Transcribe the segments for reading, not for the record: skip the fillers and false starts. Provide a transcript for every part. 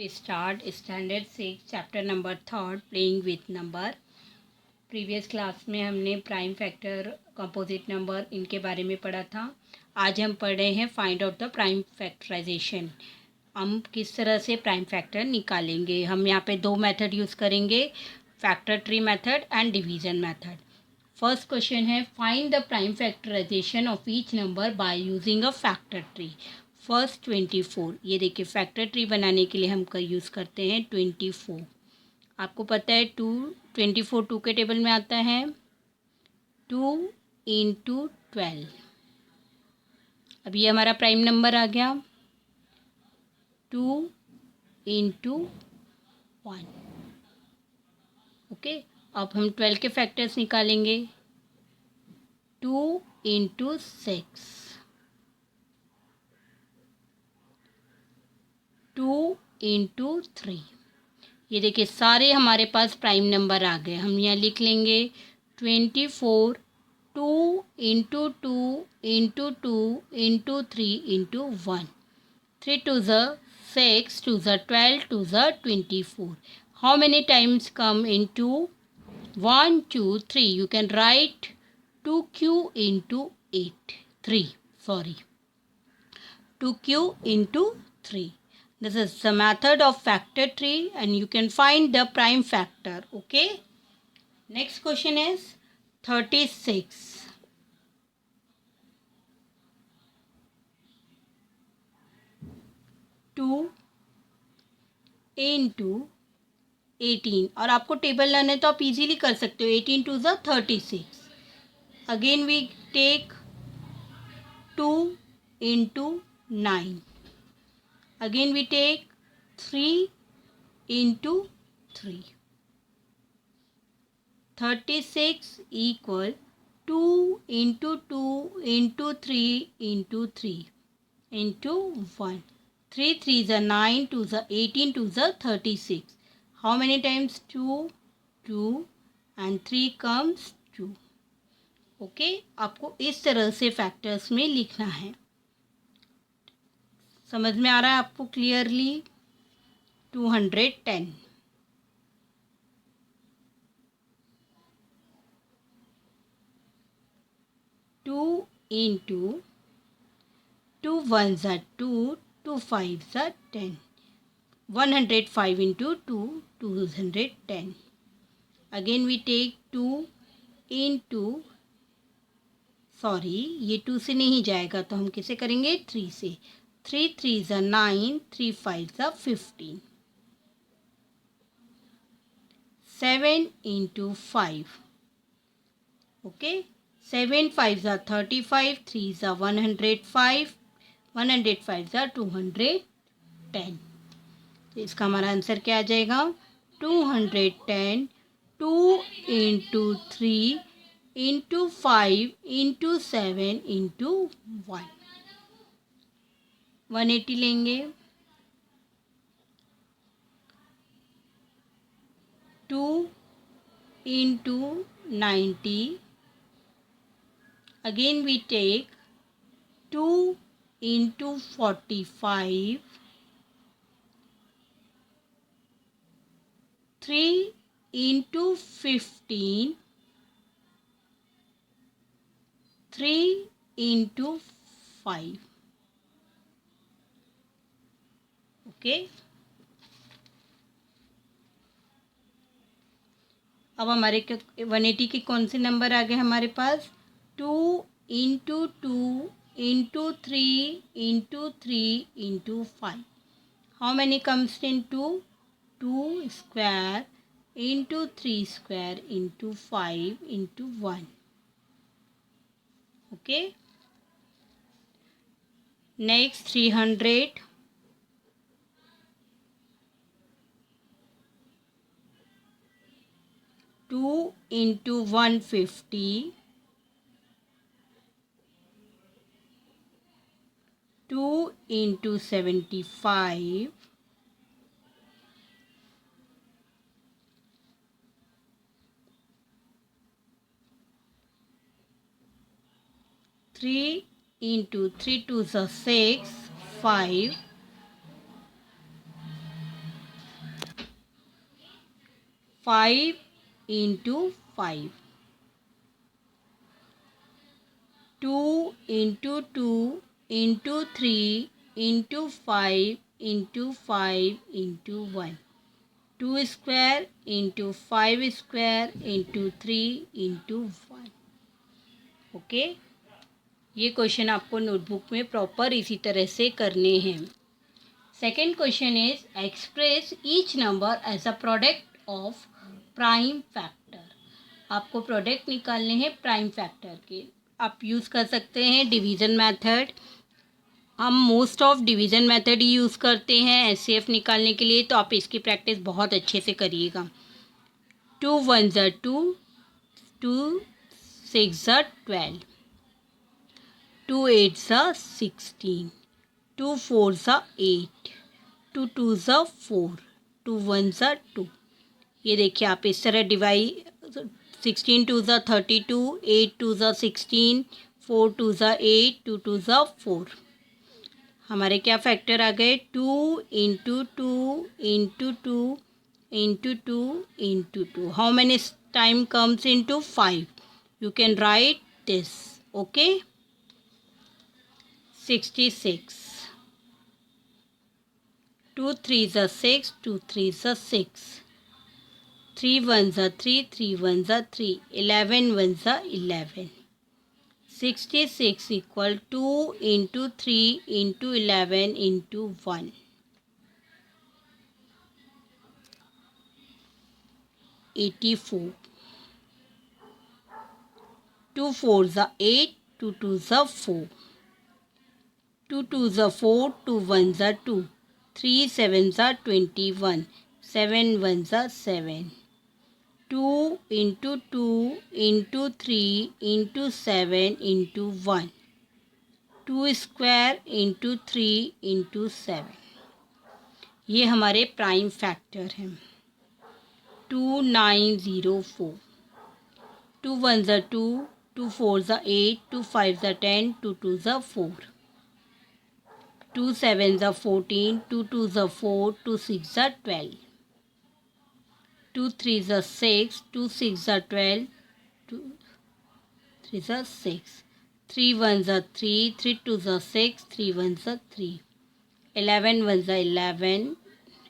We start standard 6 chapter number 3 playing with number. Previous class में हमने prime factor, composite number, इनके बारे में पढ़ा था. आज हम पढ़ रहे हैं find out the prime factorization. हम किस तरह से प्राइम फैक्टर निकालेंगे. हम यहाँ पे दो मेथड यूज़ करेंगे, factor tree method and division method. First question है find the prime factorisation of each number by using a factor tree. First 24. ये देखिए फैक्टर ट्री बनाने के लिए हम यूज़ करते हैं 24. आपको पता है 24 2 के टेबल में आता है. 2 × 12. अब ये हमारा प्राइम नंबर आ गया. 2 × 1. ओके. अब हम 12 के फैक्टर्स निकालेंगे. 2 × 6. 2 × 3. ये देखिए सारे हमारे पास प्राइम नंबर आ गए. हम यहाँ लिख लेंगे 24 2 × 2 × 2 × 3 × 1. 3 2 6 2 12 2 24. How many times come into 1 2 3? You can write 2q × 8 3. Sorry, 2q × 3. This is the method of factor tree and you can find the prime factor. Okay. Next question is 36. 2 × 18. और आपको table लाना है तो आप इजीली कर सकते हो. 18 2 36. Again we take 2 × 9. Again we take 3 × 3. 36 equal 2 × 2 × 3 × 3 into 1. 3 3 9, 2 18, 2 36. How many times? 2 2 and 3 comes 2. Okay. आपको इस तरह से फैक्टर्स में लिखना है. समझ में आ रहा है आपको clearly. 210. 2 × 2 1s are 2, 2 5s are 10. 105 × 2 210. Again we take 2 × sorry ये 2 से नहीं जाएगा तो हम किसे करेंगे 3 से. 3 3s are 9, 3 5s are 15. 7 × 5. Okay. 7 5s are 35, 3s are 105, 105s are 210. तो इसका हमारा आंसर क्या आ जाएगा 210. 2 × 3 × 5 × 7 × 1. 180 लेंगे. 2 × 90. Again we take 2 × 45. 3 × 15. 3 × 5. ओके. अब हमारे 180 के कौन से नंबर आ गए हमारे पास 2 × 2 × 3 × 3 × 5. How many comes into 2 square × 3 square × 5 × 1. Okay. Next 300. 2 × 150. 2 × 75. 3 × 3 2 6, 5. 5 into 5, 2 into 2 into 3 into 5 into 5 into 1, 2 square into 5 square into 3 into 1. Okay, ये क्वेश्चन आपको नोटबुक में प्रॉपर इसी तरह से करने हैं. Second question is express each number as a product of prime factor. आपको product निकालने हैं प्राइम फैक्टर के. आप यूज़ कर सकते हैं डिवीज़न मेथड. हम most of division method he use करते हैं एचसीएफ निकालने के लिए, तो आप इसकी प्रैक्टिस बहुत अच्छे से करिएगा. 2 1 ज़ा 2, 2 6 ज़ा 12, 2 8 ज़ा 16, 2 4 ज़ा 8, 2 2 ज़ा 4, 2 1 ज़ा 2. ये देखिए आप इस तरह डिवाइड 16 2 ज़ा 32, 8 2 ज़ा 16, 4 2 ज़ा 8, 2 2 ज़ा 4. हमारे क्या फैक्टर आ गए 2 into 2 into 2 into 2 into 2. How many time comes into 5? You can write this. Okay, 66. 2 3 ज़ा 6, 2 3 ज़ा 6, 3 1 ज़ा 3, 3 1 ज़ा 3, 11 1 ज़ा 11. 66 equal 2 into 3 into 11 into 1. 84. 2 4 ज़ा 8, 2 2 ज़ा 4, 2 2 ज़ा 4, 2 1 ज़ा 2, 3 7 ज़ा 21, 7 1 ज़ा 7. 2 into 2 into 3 into 7 into 1. 2 square into 3 into 7. ये हमारे प्राइम फैक्टर हैं. 2904. 2 1 ज़ा 2, 2 4 ज़ा 8, 2 5 ज़ा 10, 2 2 ज़ा 4, 2 7 ज़ा 14, 2 2 ज़ा 4, 2 6 ज़ा 12, 2 3 ज़ा 6, 2 6 ज़ा 12, 2 3 ज़ा 6, 3 1 ज़ा 3, 3 2 ज़ा 6, 3 1 ज़ा 3, 11 1 ज़ा 11,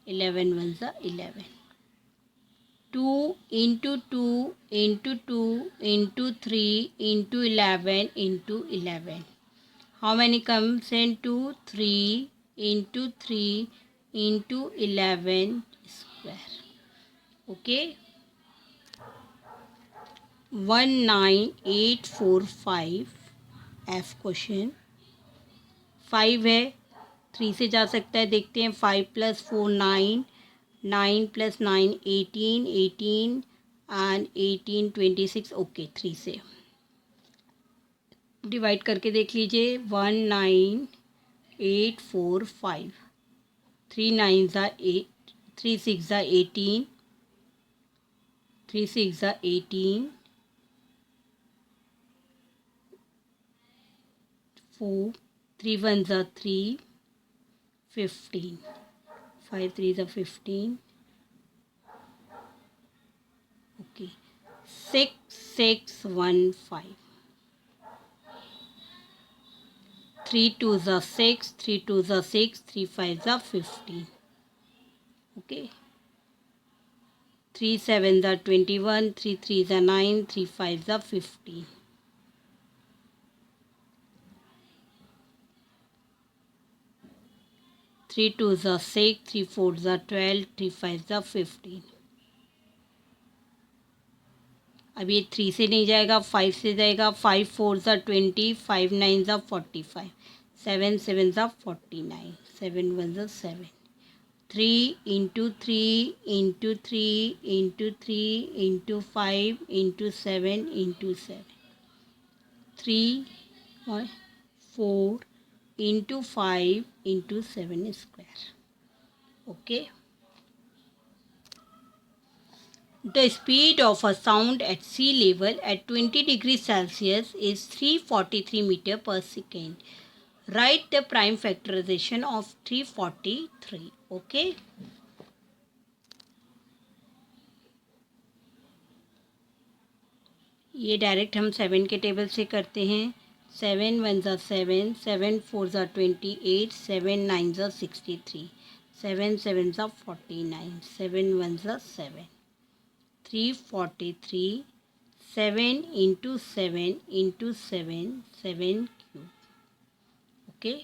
11 1 ज़ा 11. 2 into 2 into 2 into 3 into 11 into 11. How many comes into 3 into 3 into 11 square? Okay. 19845 F question. 5 है, 3 से जा सकता है. देखते हैं 5 + 4 9, 9 + 9 18, 18 and 18 26. ओके, 3 से डिवाइड करके देख लीजिए. 19845. 3 9 ज़ा 8, 3 6 ज़ा 18, 3 6 ज़ा 18, 4 3 1 ज़ा 3, 15, 5 3 ज़ा 15. ओके, 6615. 3 2 ज़ा 6, 3 2 ज़ा 6, 3 5 ज़ा 15. ओके, 3 7 ज़ा 21, 3 3 ज़ा 9, 3 5 ज़ा 15. 3 2 ज़ा 6, 3 4 ज़ा 12, 3 5 ज़ा 15. अब ये 3 से नहीं जाएगा, 5 से जाएगा. 5 4 ज़ा 20, 5 9 ज़ा 45, 7 7 ज़ा 49, 7 1 ज़ा 7. 3 into 3 into 3 into 3 into 5 into 7 into 7. 3 4 into 5 into 7 square. Okay. The speed of a sound at sea level at 20 degrees Celsius is 343 meter per second. Write the prime factorization of 343. Okay. ये direct हम 7 के table से करते हैं। 7 1 ज़ा 7, 7 4 ज़ा 28, 7 9 ज़ा 63, 7 7 ज़ा 49, 7 1 ज़ा 7, 343, 7 into 7 into 7, 7 cube. Okay,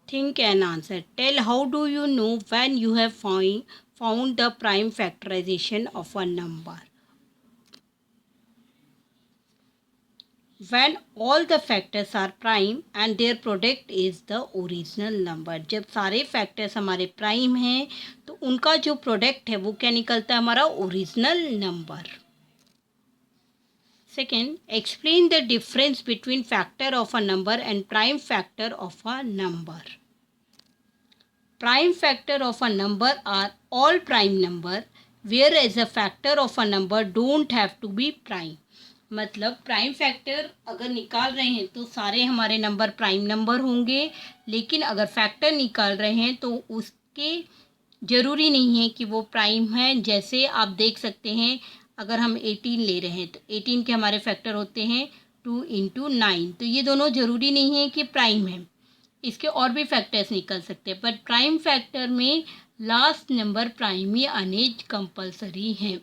think and answer. Tell how do you know when you have found the prime factorization of a number? When all the factors are prime and their product is the original number. जब सारे factors हमारे prime हैं तो उनका जो product है वो क्या निकलता है, हमारा original number. Second, explain the difference between factor of a number and prime factor of a number. Prime factor of a number are all prime number, whereas a factor of a number don't have to be prime. मतलब prime factor अगर निकाल रहे हैं तो सारे हमारे number prime number होंगे, लेकिन अगर फैक्टर निकाल रहे हैं तो उसके ज़रूरी नहीं है कि वो प्राइम है। जैसे आप देख सकते हैं, अगर हम 18 ले रहे हैं तो 18 के हमारे फैक्टर होते हैं 2 इंटू 9, तो ये दोनों ज़रूरी नहीं है कि प्राइम है, इसके और भी फैक्टर्स निकल सकते हैं, बट प्राइम फैक्टर में लास्ट नंबर प्राइम ही आने कंपलसरी है।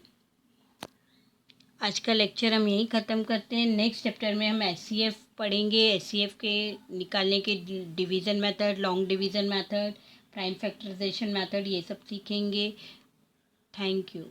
आज का लेक्चर हम यहीं ख़त्म करते हैं। नेक्स्ट चैप्टर में हम एचसीएफ पढ़ेंगे। एचसीएफ के निकालने के division method, long division method, prime factorization method, ये सब सीखेंगे। Thank you.